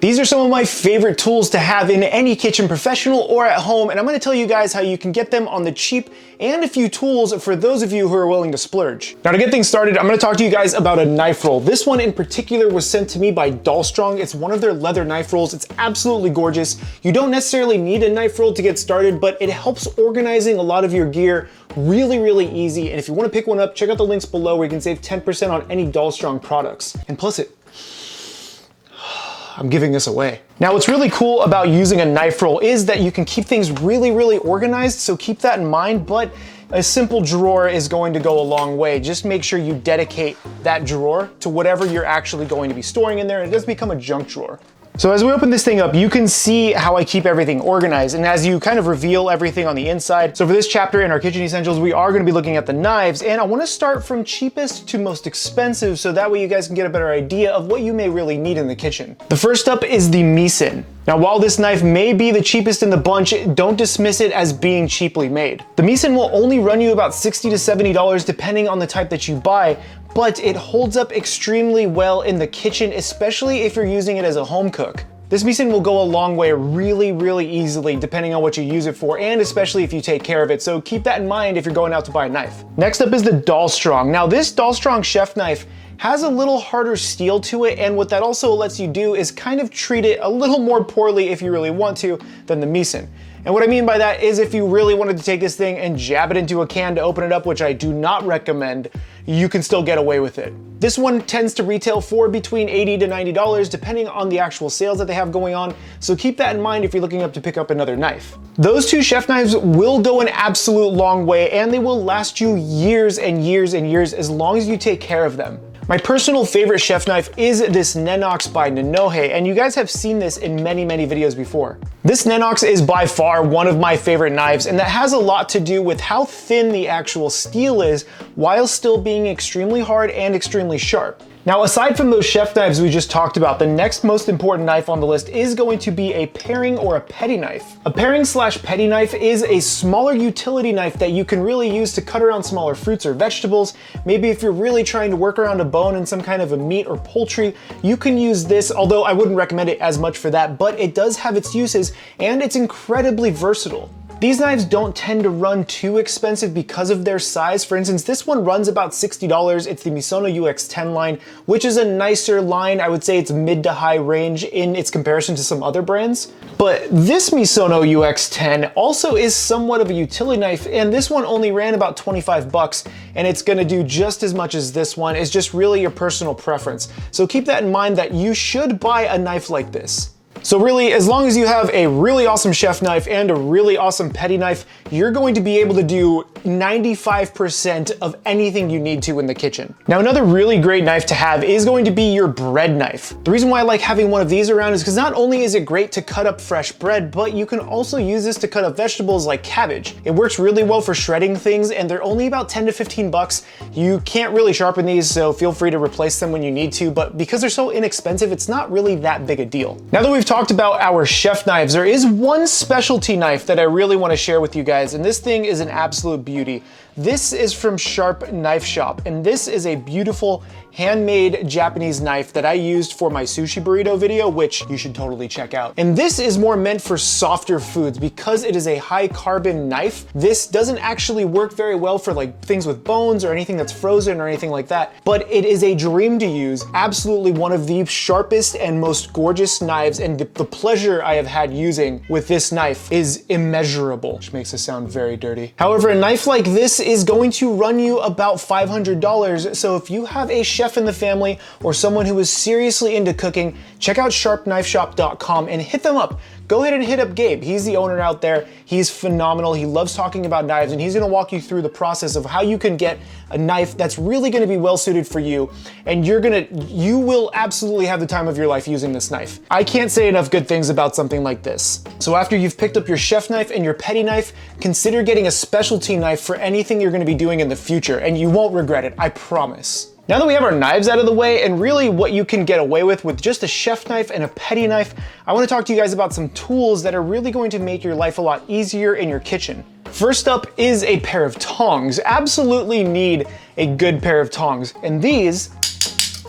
These are some of my favorite tools to have in any kitchen, professional or at home, and I'm gonna tell you guys how you can get them on the cheap and a few tools for those of you who are willing to splurge. Now to get things started, I'm gonna talk to you guys about a knife roll. This one in particular was sent to me by DALSTRONG. It's one of their leather knife rolls. It's absolutely gorgeous. You don't necessarily need a knife roll to get started, but it helps organizing a lot of your gear really easy. And if you wanna pick one up, check out the links below where you can save 10% on any DALSTRONG products. And plus I'm giving this away. Now what's really cool about using a knife roll is that you can keep things really organized, so keep that in mind, but a simple drawer is going to go a long way. Just make sure you dedicate that drawer to whatever you're actually going to be storing in there, and it does become a junk drawer. So as we open this thing up, you can see how I keep everything organized, and as you kind of reveal everything on the inside. So for this chapter in our kitchen essentials, we are gonna be looking at the knives, and I wanna start from cheapest to most expensive, so that way you guys can get a better idea of what you may really need in the kitchen. The first up is the MISEN. Now, while this knife may be the cheapest in the bunch, don't dismiss it as being cheaply made. The MISEN will only run you about $60 to $70 depending on the type that you buy, but it holds up extremely well in the kitchen, especially if you're using it as a home cook. This MISEN will go a long way really easily depending on what you use it for, and especially if you take care of it, so keep that in mind if you're going out to buy a knife. Next up is the DALSTRONG. Now this DALSTRONG chef knife has a little harder steel to it, and what that also lets you do is kind of treat it a little more poorly if you really want to than the MISEN. And what I mean by that is if you really wanted to take this thing and jab it into a can to open it up, which I do not recommend, you can still get away with it. This one tends to retail for between $80 to $90 depending on the actual sales that they have going on, so keep that in mind if you're looking up to pick up another knife. Those two chef knives will go an absolute long way, and they will last you years and years as long as you take care of them. My personal favorite chef knife is this NENOX by NENOHI, and you guys have seen this in many videos before. This NENOX is by far one of my favorite knives, and that has a lot to do with how thin the actual steel is while still being extremely hard and extremely sharp. Now, aside from those chef knives we just talked about, the next most important knife on the list is going to be a paring or a petty knife. A paring / petty knife is a smaller utility knife that you can really use to cut around smaller fruits or vegetables. Maybe if you're really trying to work around a bone in some kind of a meat or poultry, you can use this, although I wouldn't recommend it as much for that, but it does have its uses and it's incredibly versatile. These knives don't tend to run too expensive because of their size. For instance, this one runs about $60. It's the MISONO UX10 line, which is a nicer line. I would say it's mid to high range in its comparison to some other brands. But this MISONO UX10 also is somewhat of a utility knife, and this one only ran about 25 bucks, and it's gonna do just as much as this one. It's just really your personal preference. So keep that in mind that you should buy a knife like this. So really, as long as you have a really awesome chef knife and a really awesome petty knife, you're going to be able to do 95% of anything you need to in the kitchen. Now, another really great knife to have is going to be your bread knife. The reason why I like having one of these around is because not only is it great to cut up fresh bread, but you can also use this to cut up vegetables like cabbage. It works really well for shredding things, and they're only about 10 to 15 bucks. You can't really sharpen these, so feel free to replace them when you need to, but because they're so inexpensive, it's not really that big a deal. Now that we've talked about our chef knives, there is one specialty knife that I really want to share with you guys, and this thing is an absolute beauty. This is from Sharp Knife Shop, and this is a beautiful handmade Japanese knife that I used for my sushi burrito video, which you should totally check out. And this is more meant for softer foods because it is a high carbon knife. This doesn't actually work very well for like things with bones or anything that's frozen or anything like that, but it is a dream to use. Absolutely one of the sharpest and most gorgeous knives, and the pleasure I have had using with this knife is immeasurable, which makes it sound very dirty. However, a knife like this is going to run you about $500, so if you have a chef in the family or someone who is seriously into cooking, check out sharpknifeshop.com and hit them up. Go ahead and hit up Gabe. He's the owner out there. He's phenomenal. He loves talking about knives, and he's gonna walk you through the process of how you can get a knife that's really gonna be well suited for you, and you will absolutely have the time of your life using this knife. I can't say enough good things about something like this. So after you've picked up your chef knife and your petty knife, consider getting a specialty knife for anything you're gonna be doing in the future, and you won't regret it, I promise. Now that we have our knives out of the way and really what you can get away with just a chef knife and a petty knife, I want to talk to you guys about some tools that are really going to make your life a lot easier in your kitchen. First up is a pair of tongs. Absolutely need a good pair of tongs, and these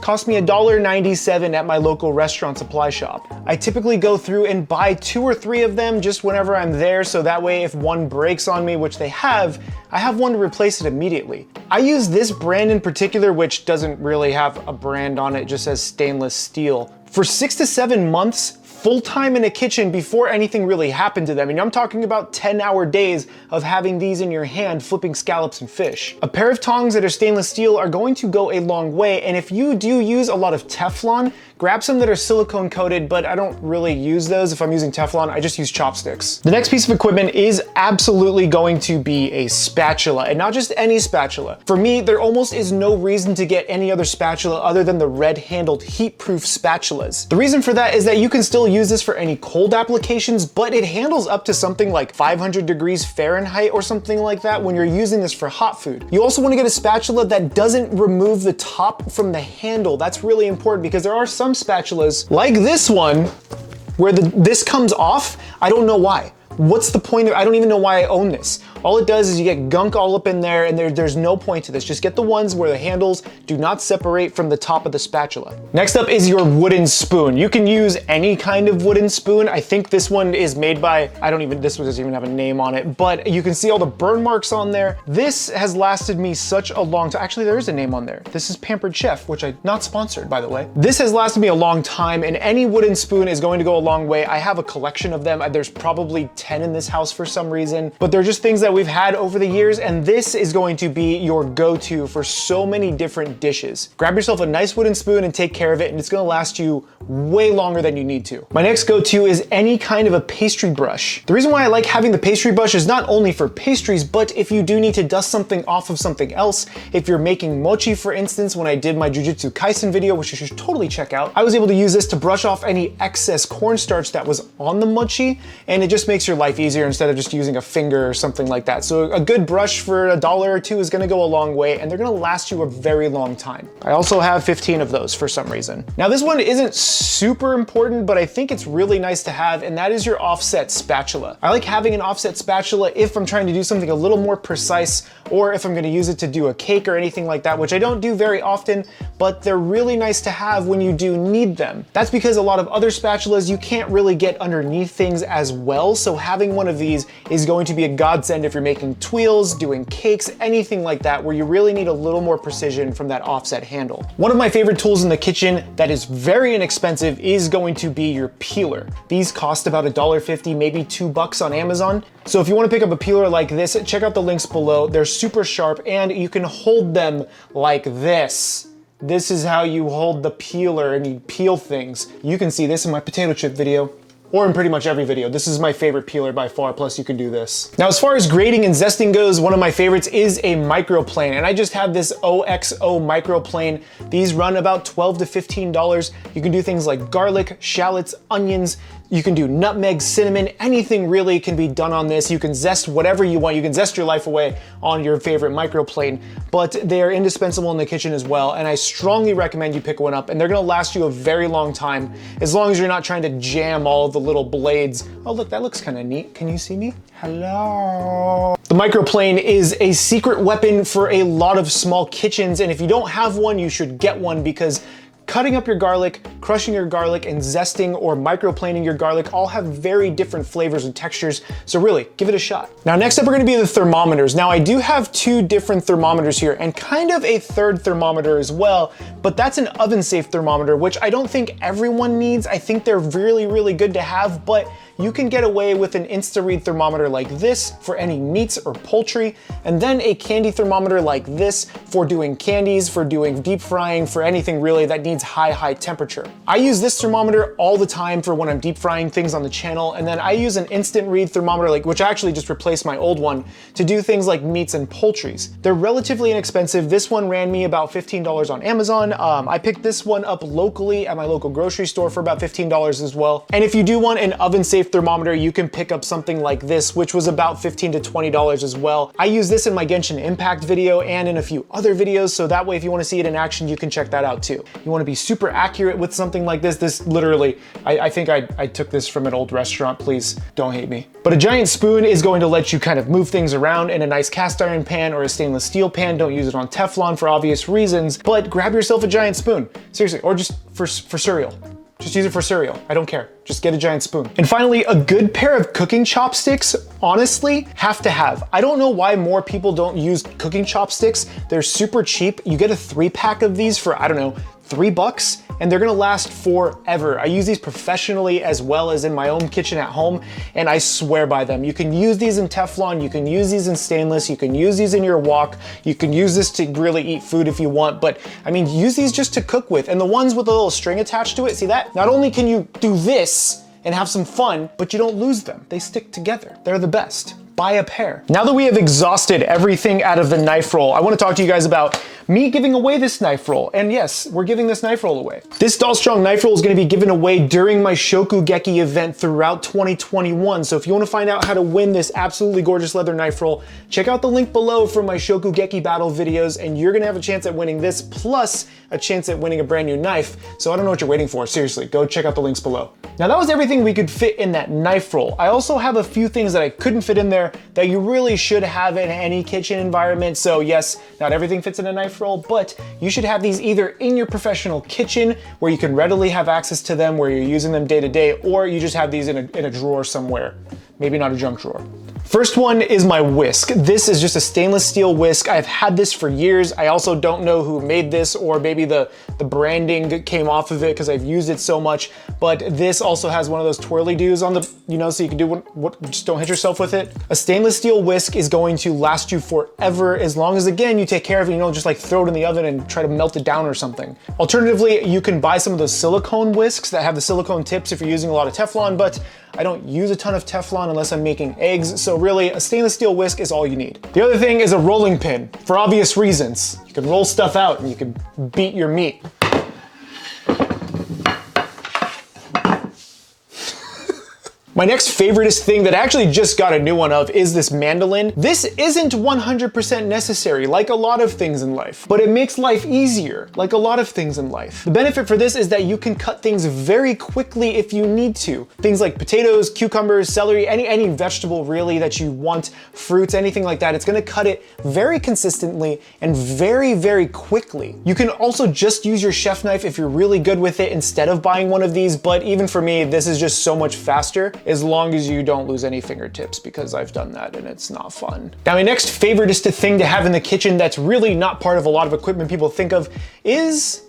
Cost me $1.97 at my local restaurant supply shop. I typically go through and buy 2 or 3 of them just whenever I'm there, so that way if one breaks on me, which they have, I have one to replace it immediately. I use this brand in particular, which doesn't really have a brand on it, just says stainless steel. For 6 to 7 months, full-time in a kitchen before anything really happened to them. And I'm talking about 10-hour days of having these in your hand, flipping scallops and fish. A pair of tongs that are stainless steel are going to go a long way, and if you do use a lot of Teflon, grab some that are silicone coated, but I don't really use those. If I'm using Teflon, I just use chopsticks. The next piece of equipment is absolutely going to be a spatula, and not just any spatula. For me, there almost is no reason to get any other spatula other than the red-handled heat-proof spatulas. The reason for that is that you can still use this for any cold applications, but it handles up to something like 500 degrees Fahrenheit or something like that when you're using this for hot food. You also want to get a spatula that doesn't remove the top from the handle. That's really important because there are some spatulas, like this one, where this comes off. I don't know why. What's the point of, I don't even know why I own this. All it does is you get gunk all up in there, and there's no point to this. Just get the ones where the handles do not separate from the top of the spatula. Next up is your wooden spoon. You can use any kind of wooden spoon. I think this one is made by, this one doesn't even have a name on it, but you can see all the burn marks on there. This has lasted me such a long time. Actually, there is a name on there. This is Pampered Chef, which not sponsored, by the way. This has lasted me a long time, and any wooden spoon is going to go a long way. I have a collection of them. There's probably 10 in this house for some reason, but they're just things that we've had over the years, and this is going to be your go-to for so many different dishes. Grab yourself a nice wooden spoon and take care of it, and it's gonna last you way longer than you need to. My next go-to is any kind of a pastry brush. The reason why I like having the pastry brush is not only for pastries, but if you do need to dust something off of something else. If you're making mochi, for instance, when I did my Jujutsu Kaisen video, which you should totally check out, I was able to use this to brush off any excess cornstarch that was on the mochi, and it just makes your life easier instead of just using a finger or something like that. So a good brush for $1 or $2 is gonna go a long way, and they're gonna last you a very long time. I also have 15 of those for some reason. Now this one isn't super important, but I think it's really nice to have, and that is your offset spatula. I like having an offset spatula if I'm trying to do something a little more precise, or if I'm gonna use it to do a cake or anything like that, which I don't do very often, but they're really nice to have when you do need them. That's because a lot of other spatulas, you can't really get underneath things as well, so having one of these is going to be a godsend if you're making tuiles, doing cakes, anything like that, where you really need a little more precision from that offset handle. One of my favorite tools in the kitchen that is very inexpensive is going to be your peeler. These cost about $1.50, maybe $2 on Amazon. So if you want to pick up a peeler like this, check out the links below. They're super sharp, and you can hold them like this. This is how you hold the peeler and you peel things. You can see this in my potato chip video, or in pretty much every video. This is my favorite peeler by far, plus you can do this. Now, as far as grating and zesting goes, one of my favorites is a MICROPLANE, and I just have this OXO MICROPLANE. These run about $12 to $15. You can do things like garlic, shallots, onions. You can do nutmeg, cinnamon, anything really can be done on this. You can zest whatever you want. You can zest your life away on your favorite MICROPLANE, but they're indispensable in the kitchen as well, and I strongly recommend you pick one up, and they're gonna last you a very long time, as long as you're not trying to jam all of the little blades. Oh look, that looks kind of neat. Can you see me? Hello. The MICROPLANE is a secret weapon for a lot of small kitchens, and if you don't have one, you should get one, because cutting up your garlic, crushing your garlic, and zesting or microplaning your garlic all have very different flavors and textures, so really, give it a shot. Now next up are gonna be the thermometers. Now I do have 2 different thermometers here, and kind of a third thermometer as well, but that's an oven-safe thermometer, which I don't think everyone needs. I think they're really, really good to have, but you can get away with an Insta-Read thermometer like this for any meats or poultry, and then a candy thermometer like this for doing candies, for doing deep frying, for anything really that needs high temperature. I use this thermometer all the time for when I'm deep frying things on the channel, and then I use an instant read thermometer, which actually just replaced my old one, to do things like meats and poultries. They're relatively inexpensive. This one ran me about $15 on Amazon. I picked this one up locally at my local grocery store for about $15 as well. And if you do want an oven-safe thermometer, you can pick up something like this, which was about $15 to $20 as well. I use this in my Genshin Impact video and in a few other videos, so that way if you want to see it in action, you can check that out too. You want to be super accurate with something like this. This literally, I think I took this from an old restaurant, please don't hate me. But a giant spoon is going to let you kind of move things around in a nice cast iron pan or a stainless steel pan. Don't use it on Teflon for obvious reasons, but grab yourself a giant spoon, seriously, or just for cereal. Just use it for cereal. I don't care. Just get a giant spoon. And finally, a good pair of cooking chopsticks, honestly, have to have. I don't know why more people don't use cooking chopsticks. They're super cheap. You get a 3-pack of these for, I don't know, $3, and they're gonna last forever. I use these professionally as well as in my own kitchen at home, and I swear by them. You can use these in Teflon, you can use these in stainless, you can use these in your wok, you can use this to really eat food if you want, but I mean, use these just to cook with. And the ones with a little string attached to it, see that? Not only can you do this and have some fun, but you don't lose them. They stick together. They're the best. Buy a pair. Now that we have exhausted everything out of the knife roll, I want to talk to you guys about me giving away this knife roll. And yes, we're giving this knife roll away. This DALSTRONG knife roll is going to be given away during my Shokugeki event throughout 2021. So if you want to find out how to win this absolutely gorgeous leather knife roll, check out the link below for my Shokugeki battle videos, and you're going to have a chance at winning this plus a chance at winning a brand new knife. So I don't know what you're waiting for. Seriously, go check out the links below. Now that was everything we could fit in that knife roll. I also have a few things that I couldn't fit in there that you really should have in any kitchen environment. So yes, not everything fits in a knife roll, but you should have these either in your professional kitchen where you can readily have access to them, where you're using them day to day, or you just have these in a drawer somewhere. Maybe not a junk drawer. First one is my whisk. This is just a stainless steel whisk. I've had this for years. I also don't know who made this, or maybe the branding came off of it because I've used it so much, but this also has one of those twirly-doos on the, you know, so you can do what, just don't hit yourself with it. A stainless steel whisk is going to last you forever as long as, again, you take care of it, you don't just like throw it in the oven and try to melt it down or something. Alternatively, you can buy some of those silicone whisks that have the silicone tips if you're using a lot of Teflon, but I don't use a ton of Teflon unless I'm making eggs, so really a stainless steel whisk is all you need. The other thing is a rolling pin, for obvious reasons. You can roll stuff out and you can beat your meat. My next favoriteest thing that I actually just got a new one of is this mandolin. This isn't 100% necessary, like a lot of things in life, but it makes life easier, like a lot of things in life. The benefit for this is that you can cut things very quickly if you need to. Things like potatoes, cucumbers, celery, any vegetable really that you want, fruits, anything like that, it's gonna cut it very consistently and very, very quickly. You can also just use your chef knife if you're really good with it instead of buying one of these, but even for me, this is just so much faster, as long as you don't lose any fingertips, because I've done that and it's not fun. Now, my next favoriteest thing to have in the kitchen that's really not part of a lot of equipment people think of is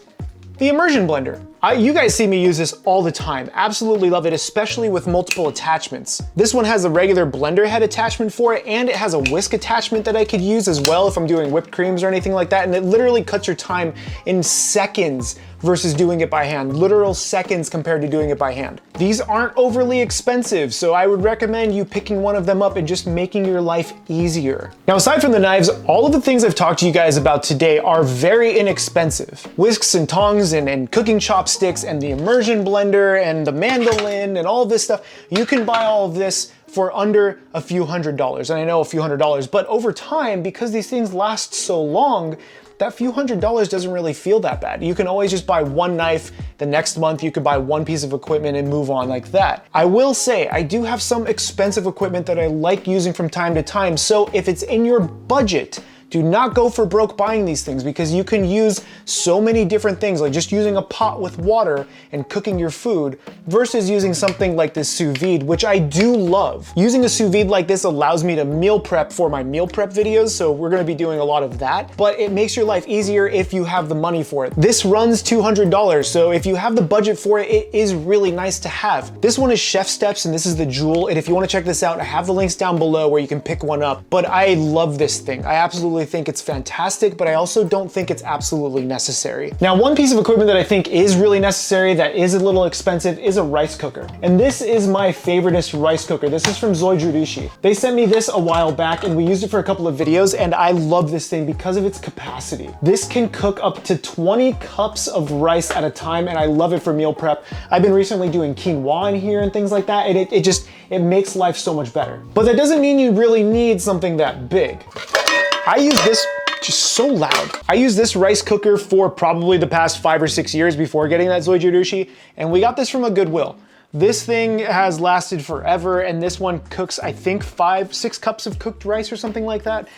the immersion blender. You guys see me use this all the time. Absolutely love it, especially with multiple attachments. This one has a regular blender head attachment for it, and it has a whisk attachment that I could use as well if I'm doing whipped creams or anything like that, and it literally cuts your time in seconds versus doing it by hand. Literal seconds compared to doing it by hand. These aren't overly expensive, so I would recommend you picking one of them up and just making your life easier. Now, aside from the knives, all of the things I've talked to you guys about today are very inexpensive. Whisks and tongs and cooking chopsticks and the immersion blender and the mandolin and all of this stuff, you can buy all of this for under a few $100s. And I know a few $100s, but over time, because these things last so long, that few $100s doesn't really feel that bad. You can always just buy one knife. The next month you could buy one piece of equipment and move on like that. I will say, I do have some expensive equipment that I like using from time to time, so if it's in your budget, do not go for broke buying these things, because you can use so many different things, like just using a pot with water and cooking your food versus using something like this sous vide, which I do love. Using a sous vide like this allows me to meal prep for my meal prep videos, so we're gonna be doing a lot of that, but it makes your life easier if you have the money for it. This runs $200, so if you have the budget for it, it is really nice to have. This one is Chef Steps, and this is the JOULE, and if you wanna check this out, I have the links down below where you can pick one up, but I love this thing. I absolutely think it's fantastic, but I also don't think it's absolutely necessary. Now, one piece of equipment that I think is really necessary that is a little expensive is a rice cooker. And this is my favoriteest rice cooker. This is from ZOJIRUSHI. They sent me this a while back and we used it for a couple of videos, and I love this thing because of its capacity. This can cook up to 20 cups of rice at a time, and I love it for meal prep. I've been recently doing quinoa in here and things like that, and it makes life so much better. But that doesn't mean you really need something that big. I use this just so loud. I used this rice cooker for probably the past 5 or 6 years before getting that ZOJIRUSHI, and we got this from a Goodwill. This thing has lasted forever, and this one cooks, I think, 5-6 cups of cooked rice or something like that.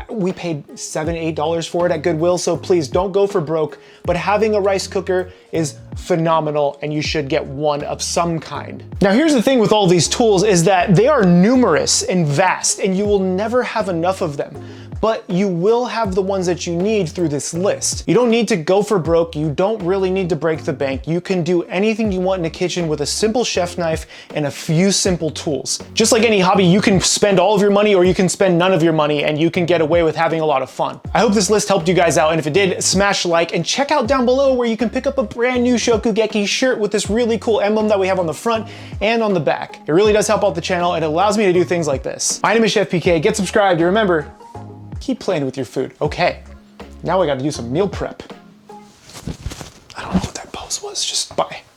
We paid $7-8 for it at Goodwill, so please don't go for broke, but having a rice cooker is phenomenal, and you should get one of some kind. Now here's the thing with all these tools is that they are numerous and vast, and you will never have enough of them. But you will have the ones that you need through this list. You don't need to go for broke. You don't really need to break the bank. You can do anything you want in the kitchen with a simple chef knife and a few simple tools. Just like any hobby, you can spend all of your money or you can spend none of your money and you can get away with having a lot of fun. I hope this list helped you guys out, and if it did, smash like and check out down below where you can pick up a brand new Shokugeki shirt with this really cool emblem that we have on the front and on the back. It really does help out the channel and it allows me to do things like this. My name is CHEFPK. Get subscribed, and remember, keep playing with your food. Okay, now I gotta do some meal prep. I don't know what that pose was, just bye.